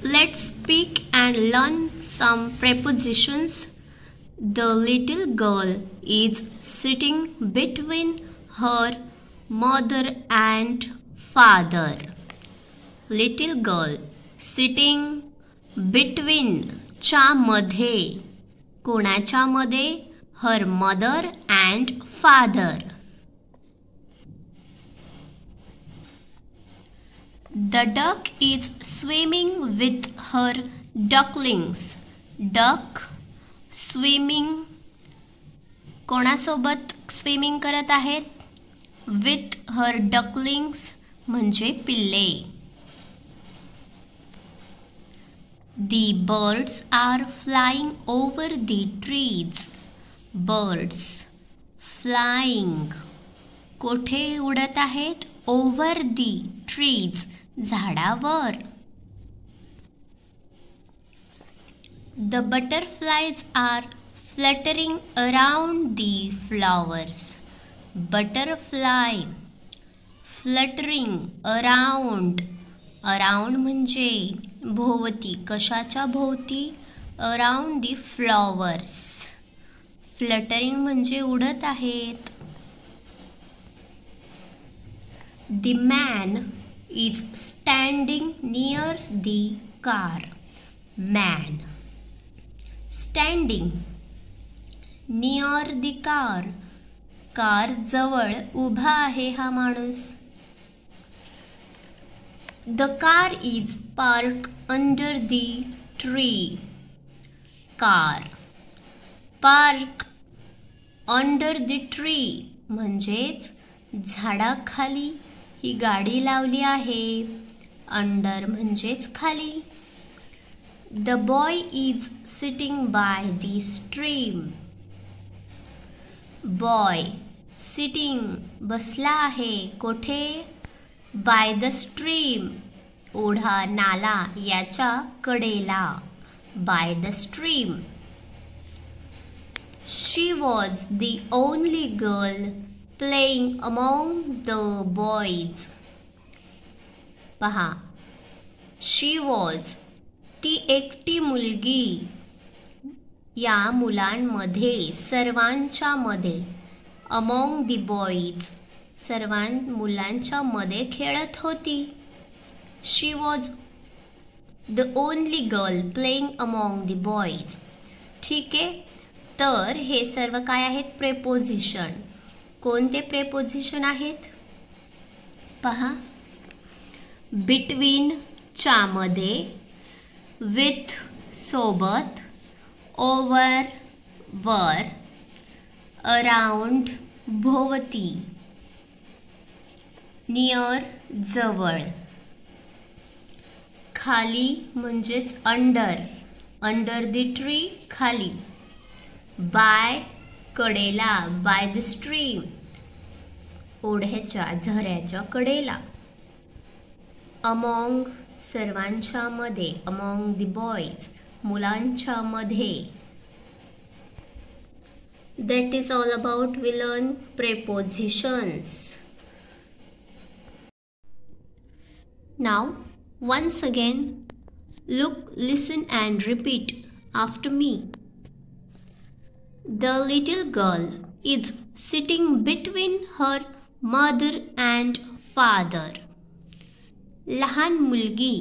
Let's speak and learn some prepositions. The little girl is sitting between her mother and father. Little girl sitting between च्या मध्ये कोणाच्या मध्ये her mother and father. The duck is swimming with her ducklings. Duck swimming कोणासोबत swimming करत आहेत? With her ducklings म्हणजे पिल्ले. The birds are flying over the trees. Birds flying कोठे उडत आहेत? Over the trees झाडावर. The butterflies are fluttering around the flowers. Butterfly fluttering around. Around म्हणजे भोवती. कशाच्या भोवती? Around the flowers. Fluttering म्हणजे उडत आहेत. The man is standing near the car. Man standing near the car. Car जवळ उभा आहे हा माणूस. The car is parked under the tree. Car parked under the tree म्हणजेच झाडाखाली ही गाडी लावली आहे. अंडर म्हणजेच खाली. The boy is sitting by the stream. Boy sitting बसला आहे कोठे? By the stream ओढा नाला याच्या कडेला. By the stream. She was the only girl playing among the boys. पहा, she was ती एकटी मुलगी या मुलांमध्ये सर्वांच्या मध्ये. among the boys सर्वां मुलांच्या मध्ये खेळत होती. She was the only girl playing among the boys. ठीक आहे. तर हे सर्व काय आहेत? प्रेपोजिशन. कोणते प्रेपोजिशन आहेत? पहा, बिटवीन च्या मध्ये, विथ सोबत, ओव्हर वर, अराउंड भोवती, नियर जवळ, खाली म्हणजेच अंडर, अंडर द ट्री खाली, बाय कडेला, बाय द स्ट्रीम ओढ्याच्या झऱ्याच्या कडेला, अमॉंग सर्वांच्या मध्ये, अमॉंग द बॉयज मुलांच्या मध्ये. That is all about we learn prepositions. Now once again look, listen and repeat after me. The little girl is sitting between her mother and father. लहान मुलगी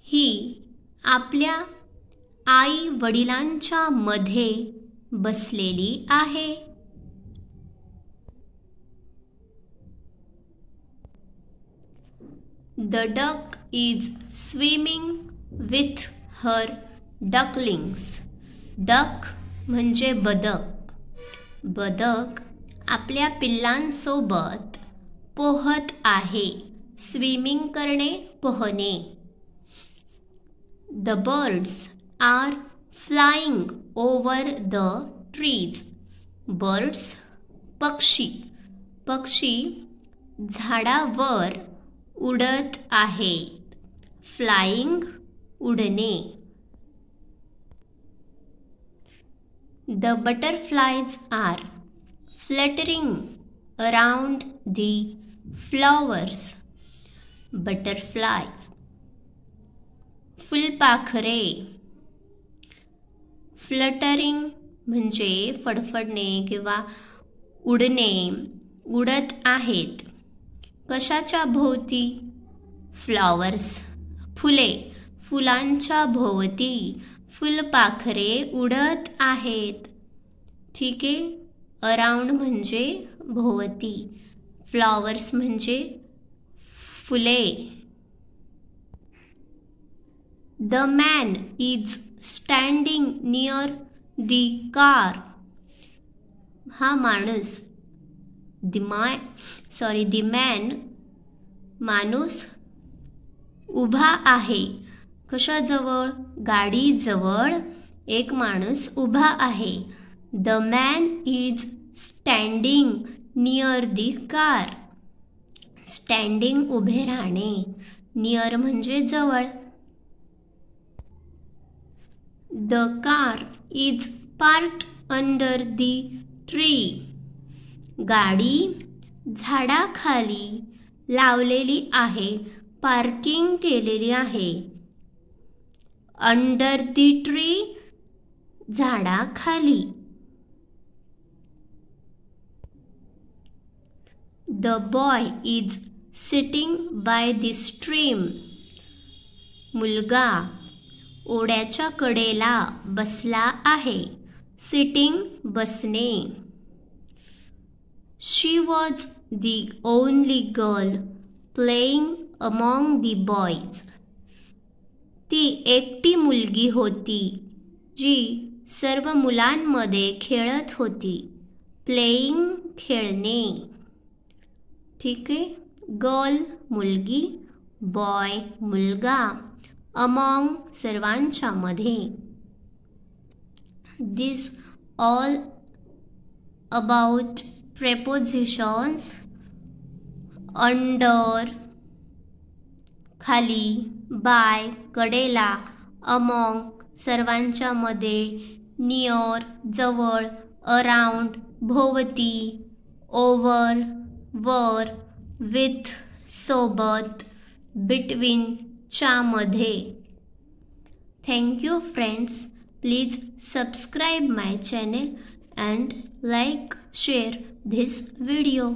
ही आपल्या आई वडिलांच्या मध्ये बसलेली आहे. The duck is swimming with her ducklings. Duck म्हणजे बदक. बदक आपल्या पिल्लांसोबत पोहत आहे. स्विमिंग करणे, पोहणे. The birds are flying over the trees. Birds पक्षी. पक्षी झाडावर उडत आहेत. Flying उडणे. The butterflies are fluttering around the flowers. Butterflies. फुलपाखरे फुलपाखरे. फ्लटरिंग म्हणजे फडफडणे किंवा उडणे, उडत आहेत. कशाच्या भोवती? फ्लॉवर्स, फुले, फुलांच्या भोवती फुलपाखरे उडत आहेत. ठीक आहे. अराउंड म्हणजे भोवती, फ्लॉवर्स म्हणजे फुले. The man is standing near the car. हा माणूस, द मॅन माणूस उभा आहे. कशाजवळ? गाडीजवळ एक माणूस उभा आहे. The man is standing near the car. Standing उभे राहणे, नियर म्हणजे जवळ. The car is parked under the tree. गाडी झाडाखाली लावलेली आहे, पार्किंग केलेली आहे. अंडर दी ट्री, झाडाखाली. The boy is sitting by the stream. मुलगा ओढ्याच्या कडेला बसला आहे. सिटिंग बसणे. She was the only girl playing among the boys. ती एकटी मुलगी होती जी सर्व मुलांमध्ये खेळत होती. प्लेइंग खेळणे. ठीक आहे. गर्ल मुलगी, बॉय मुलगा, अमॉंग सर्वांच्या मध्ये. दिस ऑल अबाउट प्रेपोजिशन्स. अंडर खाली, बाय कडेला, अमॉंग सर्वांच्या मध्ये, नियर जवळ, अराउंड भोवती, ओव्हर वर, विथ सोबत, बिटवीन च्या मध्ये. Thank you friends. Please subscribe my channel and like, share this video.